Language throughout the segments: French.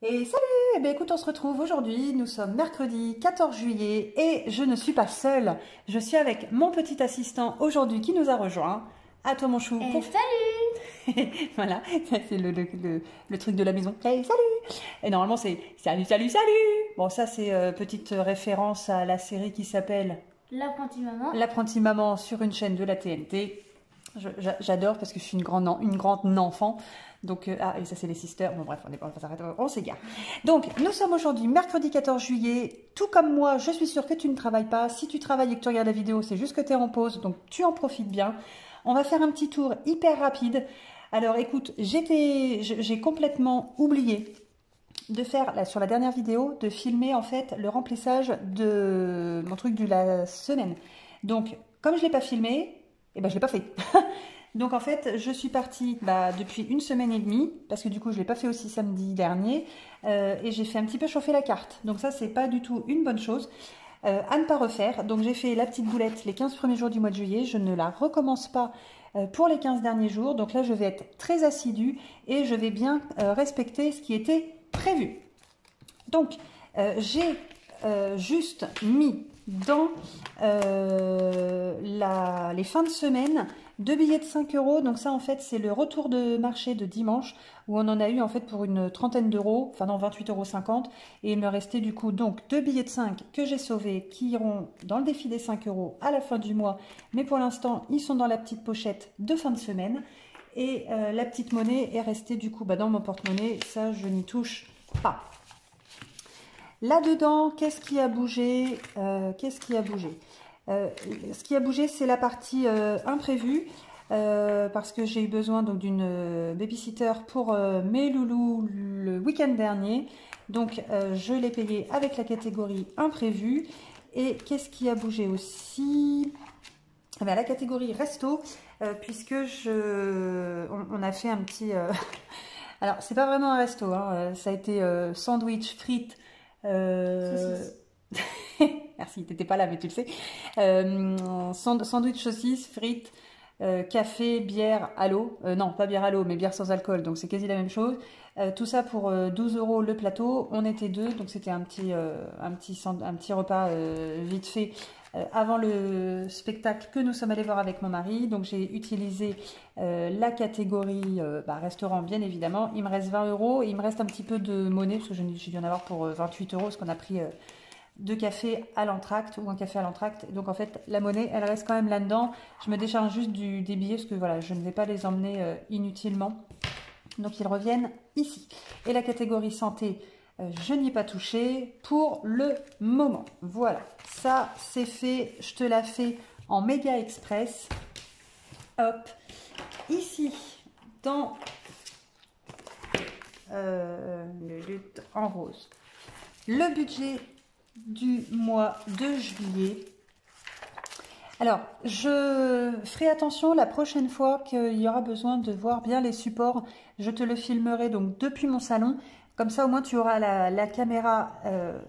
Et salut! Eh bien, écoute, on se retrouve aujourd'hui. Nous sommes mercredi 14 juillet et je ne suis pas seule. Je suis avec mon petit assistant aujourd'hui qui nous a rejoint. À toi, mon chou. Salut! Voilà, c'est le truc de la maison. Hey, salut! Et normalement, c'est salut, salut, salut! Bon, ça, c'est petite référence à la série qui s'appelle L'apprenti maman. L'apprenti maman sur une chaîne de la TNT. J'adore parce que je suis une grande enfant. Donc, et ça c'est les sisters. Bon bref, on va s'arrêter, on s'égare. Donc, nous sommes aujourd'hui mercredi 14 juillet. Tout comme moi, je suis sûre que tu ne travailles pas. Si tu travailles et que tu regardes la vidéo, c'est juste que tu es en pause. Donc, tu en profites bien. On va faire un petit tour hyper rapide. Alors, écoute, j'ai complètement oublié de faire, là, sur la dernière vidéo, de filmer en fait le remplissage de mon truc de la semaine. Donc, comme je ne l'ai pas filmé, eh ben, je ne l'ai pas fait. Donc en fait, je suis partie depuis une semaine et demie, parce que du coup, je ne l'ai pas fait aussi samedi dernier, et j'ai fait un petit peu chauffer la carte. Donc ça, c'est pas du tout une bonne chose. À ne pas refaire. Donc j'ai fait la petite boulette les 15 premiers jours du mois de juillet. Je ne la recommence pas pour les 15 derniers jours. Donc là, je vais être très assidue et je vais bien respecter ce qui était prévu. Donc, j'ai juste mis dans les fins de semaine 2 billets de 5 euros. Donc ça, en fait, c'est le retour de marché de dimanche où on en a eu en fait pour une trentaine d'euros, enfin non, 28,50 €. Et il me restait du coup donc 2 billets de 5 que j'ai sauvés qui iront dans le défi des 5 euros à la fin du mois. Mais pour l'instant, ils sont dans la petite pochette de fin de semaine. Et la petite monnaie est restée du coup dans mon porte-monnaie. Ça, je n'y touche pas. Là-dedans, qu'est-ce qui a bougé? Qu'est-ce qui a bougé? Ce qui a bougé, c'est la partie imprévue, parce que j'ai eu besoin d'une babysitter pour mes loulous le week-end dernier. Donc, je l'ai payé avec la catégorie imprévue. Et qu'est-ce qui a bougé aussi? La catégorie resto, puisque on a fait un petit... Alors, c'est pas vraiment un resto, hein, ça a été sandwich, frites... Saucisse. Merci, t'étais pas là, mais tu le sais. Sandwich saucisse, frites, café, bière à l'eau. Non, pas bière à l'eau, mais bière sans alcool, donc c'est quasi la même chose. Tout ça pour 12 euros le plateau. On était deux, donc c'était un petit repas vite fait avant le spectacle que nous sommes allés voir avec mon mari. Donc j'ai utilisé la catégorie restaurant, bien évidemment. Il me reste 20 euros. Il me reste un petit peu de monnaie, parce que j'ai dû en avoir pour 28 euros, parce qu'on a pris deux cafés à l'entracte ou un café à l'entracte. Donc en fait, la monnaie, elle reste quand même là-dedans. Je me décharge juste des billets, parce que voilà, je ne vais pas les emmener inutilement. Donc ils reviennent ici. Et la catégorie santé, je n'y ai pas touché pour le moment. Voilà, ça c'est fait. Je te la fais en méga express. Hop, ici, dans le lutte en rose. Le budget du mois de juillet. Alors, je ferai attention la prochaine fois qu'il y aura besoin de voir bien les supports. Je te le filmerai donc depuis mon salon. Comme ça, au moins, tu auras la caméra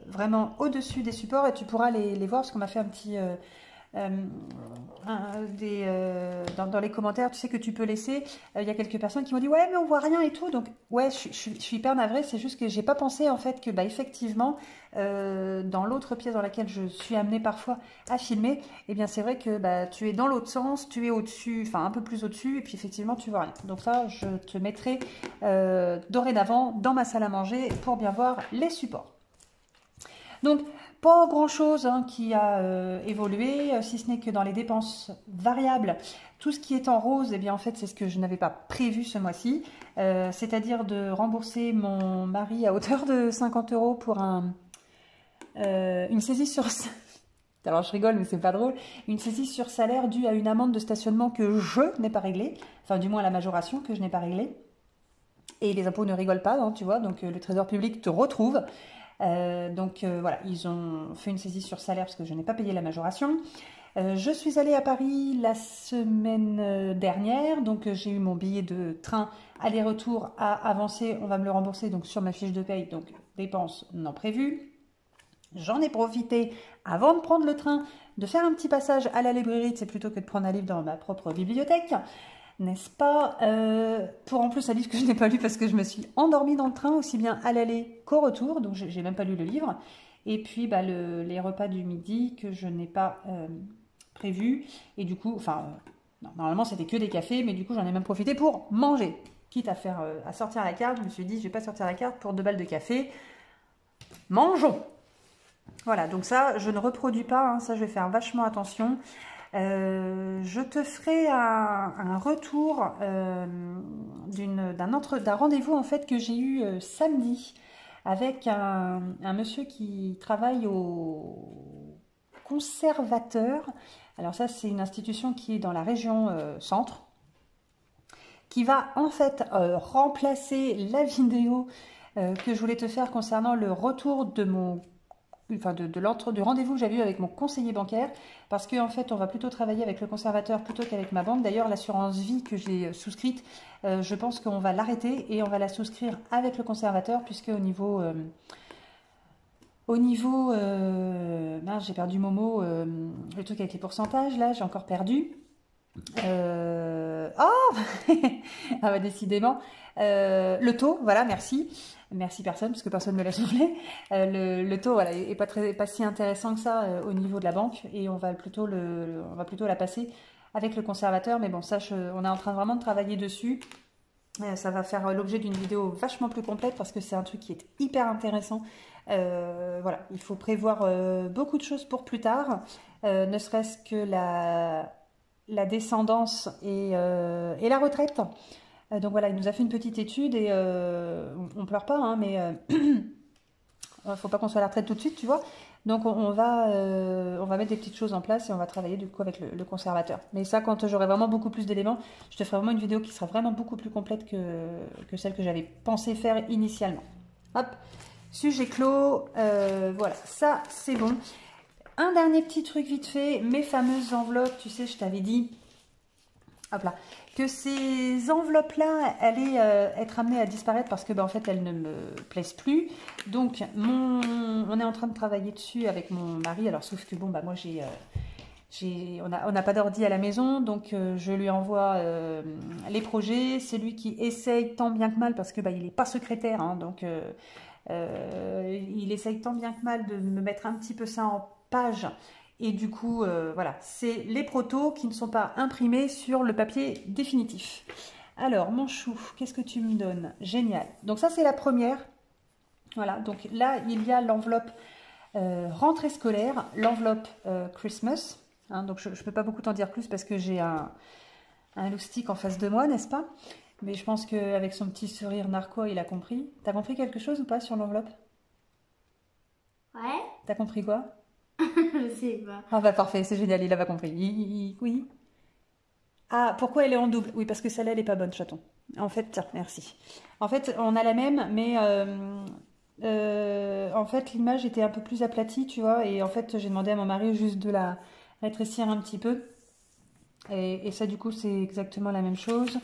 vraiment au-dessus des supports et tu pourras les voir, parce qu'on m'a fait un petit... dans les commentaires, tu sais que tu peux laisser. Il y a quelques personnes qui m'ont dit ouais, mais on voit rien et tout. Donc ouais, je suis hyper navrée. C'est juste que j'ai pas pensé en fait que effectivement dans l'autre pièce dans laquelle je suis amenée parfois à filmer, eh bien c'est vrai que tu es dans l'autre sens, tu es au-dessus, enfin un peu plus au-dessus, et puis effectivement tu vois rien. Donc ça, je te mettrai dorénavant dans ma salle à manger pour bien voir les supports. Donc, pas grand-chose qui a évolué, si ce n'est que dans les dépenses variables, tout ce qui est en rose, eh bien en fait c'est ce que je n'avais pas prévu ce mois-ci, c'est-à-dire de rembourser mon mari à hauteur de 50 euros pour une saisie sur... Alors je rigole, mais c'est pas drôle. Une saisie sur salaire due à une amende de stationnement que je n'ai pas réglée, enfin du moins la majoration que je n'ai pas réglée. Et les impôts ne rigolent pas, hein, tu vois, donc le trésor public te retrouve. Voilà, ils ont fait une saisie sur salaire parce que je n'ai pas payé la majoration. Je suis allée à Paris la semaine dernière, donc j'ai eu mon billet de train aller-retour à avancer. On va me le rembourser donc sur ma fiche de paye, donc dépenses non prévues. J'en ai profité avant de prendre le train de faire un petit passage à la librairie, c'est plutôt que de prendre un livre dans ma propre bibliothèque. n'est-ce pas? Pour en plus un livre que je n'ai pas lu parce que je me suis endormie dans le train, aussi bien à l'aller qu'au retour, donc j'ai même pas lu le livre. Et puis bah, les repas du midi que je n'ai pas prévus. Et du coup, enfin, non, normalement c'était que des cafés, mais du coup j'en ai même profité pour manger. Quitte à faire à sortir la carte, je me suis dit je vais pas sortir la carte pour 2 balles de café. Mangeons! Voilà, donc ça, je ne reproduis pas, hein, ça je vais faire vachement attention. Je te ferai un retour d'un rendez-vous en fait que j'ai eu samedi avec un monsieur qui travaille au conservateur. Alors ça, c'est une institution qui est dans la région centre, qui va en fait remplacer la vidéo que je voulais te faire concernant le retour de mon du rendez-vous que j'avais eu avec mon conseiller bancaire, parce qu'en fait on va plutôt travailler avec le conservateur plutôt qu'avec ma banque. D'ailleurs l'assurance vie que j'ai souscrite, je pense qu'on va l'arrêter et on va la souscrire avec le conservateur, puisque mince, j'ai perdu mon mot, le truc avec les pourcentages là, j'ai encore perdu. Oh ah bah décidément, le taux, voilà, merci personne, parce que personne ne me l'a soufflé. Le taux, voilà, est pas si intéressant que ça au niveau de la banque, et on va plutôt la passer avec le conservateur. Mais bon, ça, on est en train vraiment de travailler dessus. Ça va faire l'objet d'une vidéo vachement plus complète, parce que c'est un truc qui est hyper intéressant. Voilà, il faut prévoir beaucoup de choses pour plus tard, ne serait-ce que la descendance et la retraite. Donc voilà, il nous a fait une petite étude et on pleure pas, hein, mais faut pas qu'on soit à la retraite tout de suite, tu vois. Donc on va mettre des petites choses en place et on va travailler du coup avec le conservateur. Mais ça, quand j'aurai vraiment beaucoup plus d'éléments, je te ferai vraiment une vidéo qui sera vraiment beaucoup plus complète que celle que j'avais pensé faire initialement. Hop, sujet clos, voilà, ça c'est bon. Un dernier petit truc vite fait, mes fameuses enveloppes, tu sais, je t'avais dit, hop là, que ces enveloppes-là allaient être amenées à disparaître parce que, en fait, elles ne me plaisent plus. Donc, on est en train de travailler dessus avec mon mari. Alors, sauf que, bon, moi, on n'a pas d'ordi à la maison, donc je lui envoie les projets. C'est lui qui essaye tant bien que mal, parce que il n'est pas secrétaire, hein, donc il essaye tant bien que mal de me mettre un petit peu ça en page, et du coup voilà, c'est les protos qui ne sont pas imprimés sur le papier définitif. Alors mon chou, qu'est-ce que tu me donnes? Génial, donc ça c'est la première. Voilà, donc là il y a l'enveloppe rentrée scolaire, l'enveloppe Christmas, hein, donc je ne peux pas beaucoup t'en dire plus parce que j'ai un loustic en face de moi, n'est-ce pas? Mais je pense qu'avec son petit sourire narquois, il a compris. T'as compris quelque chose ou pas sur l'enveloppe? Ouais. T'as compris quoi? Je sais pas. Ah bah parfait, c'est génial, il a pas compris. Oui. Ah, pourquoi elle est en double? Oui, parce que celle-là, elle est pas bonne, chaton. En fait, tiens, merci. En fait, on a la même, mais en fait, l'image était un peu plus aplatie, tu vois. Et en fait, j'ai demandé à mon mari juste de la rétrécir un petit peu. Et ça, du coup, c'est exactement la même chose.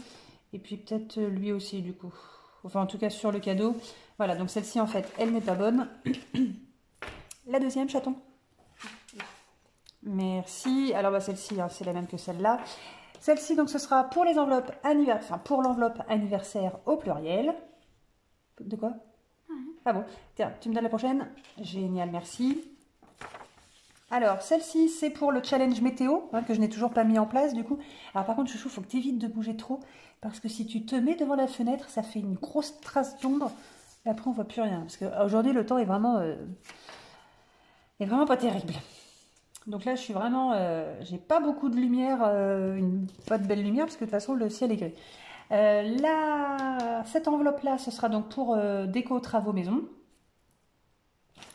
Et puis peut-être lui aussi, du coup. Enfin, en tout cas, sur le cadeau. Voilà, donc celle-ci, en fait, elle n'est pas bonne. La deuxième, chaton. Merci. Alors, celle-ci, hein, c'est la même que celle-là. Celle-ci, donc, ce sera pour les enveloppes anniversaire, enfin, pour l'enveloppe anniversaire au pluriel. De quoi? Ah bon, tiens, tu me donnes la prochaine? Génial, merci. Alors, celle-ci, c'est pour le challenge météo, hein, que je n'ai toujours pas mis en place, du coup. Alors, par contre, chouchou, il faut que tu évites de bouger trop, parce que si tu te mets devant la fenêtre, ça fait une grosse trace d'ombre, et après, on voit plus rien. Parce qu'aujourd'hui, le temps est vraiment pas terrible. Donc là, je suis vraiment... j'ai pas beaucoup de lumière, pas de belle lumière, parce que de toute façon, le ciel est gris. Cette enveloppe-là, ce sera donc pour déco travaux maison.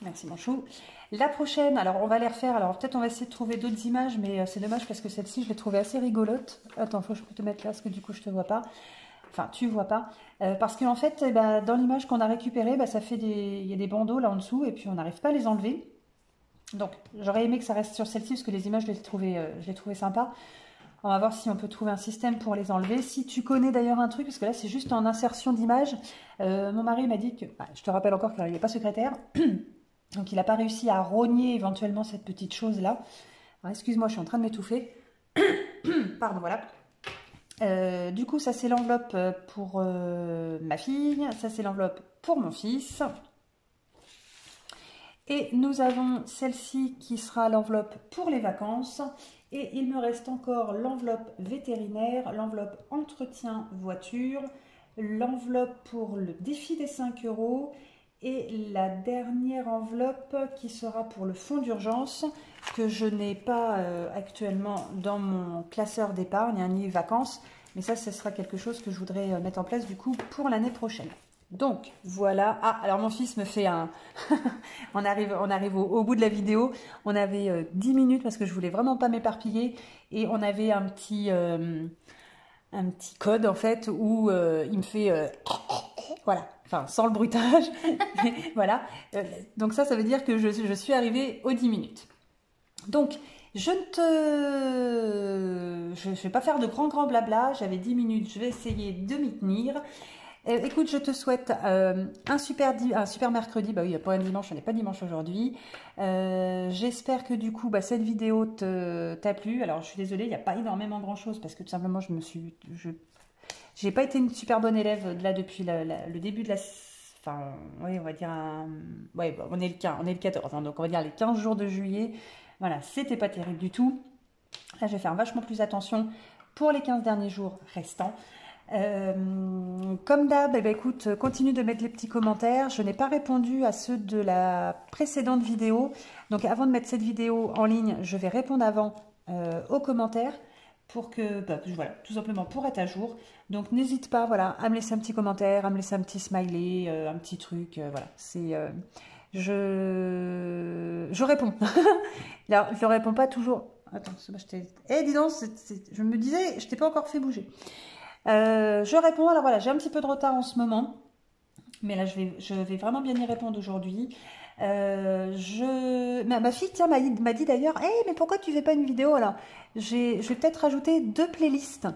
Merci mon chou. La prochaine, alors on va les refaire. Alors peut-être on va essayer de trouver d'autres images, mais c'est dommage parce que celle-ci, je l'ai trouvée assez rigolote. Attends, faut que je peux te mettre là, parce que du coup, je te vois pas. Enfin, tu vois pas. Parce qu'en fait, dans l'image qu'on a récupérée, ça fait il y a des bandeaux là en dessous, et puis on n'arrive pas à les enlever. Donc, j'aurais aimé que ça reste sur celle-ci, parce que les images, je les trouvais sympas. On va voir si on peut trouver un système pour les enlever. Si tu connais d'ailleurs un truc, parce que là, c'est juste en insertion d'image. Mon mari m'a dit que... je te rappelle encore qu'il n'est pas secrétaire. Donc, il n'a pas réussi à rogner éventuellement cette petite chose-là. Excuse-moi, je suis en train de m'étouffer. Pardon, voilà. Du coup, ça c'est l'enveloppe pour ma fille, ça c'est l'enveloppe pour mon fils. Et nous avons celle-ci qui sera l'enveloppe pour les vacances. Et il me reste encore l'enveloppe vétérinaire, l'enveloppe entretien voiture, l'enveloppe pour le défi des 5 € et la dernière enveloppe qui sera pour le fonds d'urgence que je n'ai pas actuellement dans mon classeur d'épargne, ni vacances. Mais ça, ce sera quelque chose que je voudrais mettre en place du coup pour l'année prochaine. Donc voilà. Ah, alors mon fils me fait un... on arrive au bout de la vidéo. On avait 10 minutes parce que je voulais vraiment pas m'éparpiller. Et on avait un petit code en fait où il me fait... voilà, enfin sans le bruitage. Voilà. Donc ça veut dire que je suis arrivée aux 10 minutes. Donc, je vais pas faire de grand blabla. J'avais 10 minutes, je vais essayer de m'y tenir. Écoute, je te souhaite un super mercredi. Bah oui, pour un dimanche, on n'est pas dimanche aujourd'hui. J'espère que du coup, cette vidéo t'a plu. Alors, je suis désolée, il n'y a pas énormément grand-chose parce que tout simplement, j'ai pas été une super bonne élève là depuis le début de la... Enfin, oui, on va dire... Ouais, on est le 14, hein, donc on va dire les 15 jours de juillet. Voilà, c'était pas terrible du tout. Là, je vais faire vachement plus attention pour les 15 derniers jours restants. Comme d'hab, écoute, continue de mettre les petits commentaires. Je n'ai pas répondu à ceux de la précédente vidéo. Donc avant de mettre cette vidéo en ligne, je vais répondre avant aux commentaires pour que, voilà, tout simplement pour être à jour. Donc n'hésite pas, voilà, à me laisser un petit commentaire, à me laisser un petit smiley, un petit truc, voilà. C'est, je réponds. Alors, je ne réponds pas toujours. Attends, dis donc, je me disais, je t'ai pas encore fait bouger. Je réponds, alors voilà, j'ai un petit peu de retard en ce moment, mais là je vais vraiment bien y répondre aujourd'hui. Ma fille, tiens, m'a dit d'ailleurs, hey, mais pourquoi tu fais pas une vidéo? Alors, je vais peut-être rajouter 2 playlists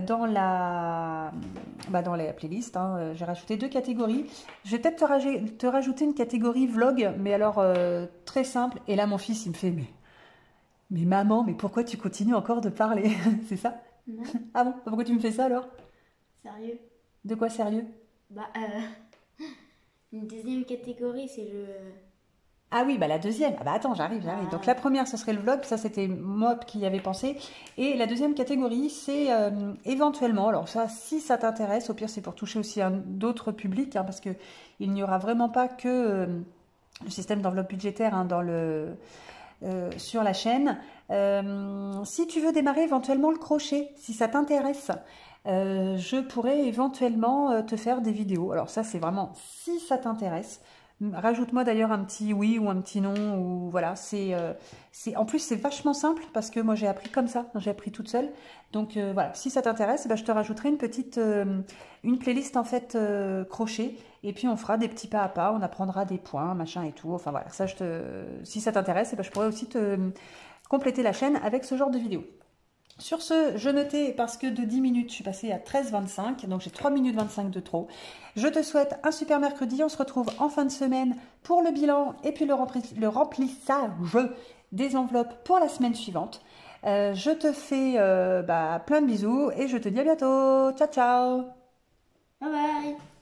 dans la playlist. Hein, j'ai rajouté 2 catégories. Je vais peut-être te rajouter une catégorie vlog, mais alors très simple. Et là, mon fils, il me fait, mais maman, mais pourquoi tu continues encore de parler? C'est ça? Non. Ah bon? Pourquoi tu me fais ça alors? Sérieux? De quoi sérieux? Une deuxième catégorie, c'est le... Ah oui, la deuxième. Ah attends, j'arrive. Donc la première, ce serait le vlog, ça c'était moi qui y avais pensé. Et la deuxième catégorie, c'est éventuellement, alors ça, si ça t'intéresse, au pire c'est pour toucher aussi d'autres publics, hein, parce que il n'y aura vraiment pas que le système d'enveloppe budgétaire hein, sur la chaîne. Si tu veux démarrer éventuellement le crochet, si ça t'intéresse, je pourrais éventuellement te faire des vidéos. Alors ça, c'est vraiment si ça t'intéresse. Rajoute-moi d'ailleurs un petit oui ou un petit non. Ou voilà, en plus, c'est vachement simple parce que moi, j'ai appris comme ça. J'ai appris toute seule. Donc voilà, si ça t'intéresse, je te rajouterai une playlist en fait crochet. Et puis, on fera des petits pas à pas. On apprendra des points, machin et tout. Enfin voilà, ça, si ça t'intéresse, je pourrais aussi te compléter la chaîne avec ce genre de vidéo. Sur ce, je notais, parce que de 10 minutes, je suis passée à 13h25, donc j'ai 3 minutes 25 de trop. Je te souhaite un super mercredi, on se retrouve en fin de semaine pour le bilan et puis le remplissage des enveloppes pour la semaine suivante. Je te fais plein de bisous et je te dis à bientôt. Ciao, ciao! Bye bye!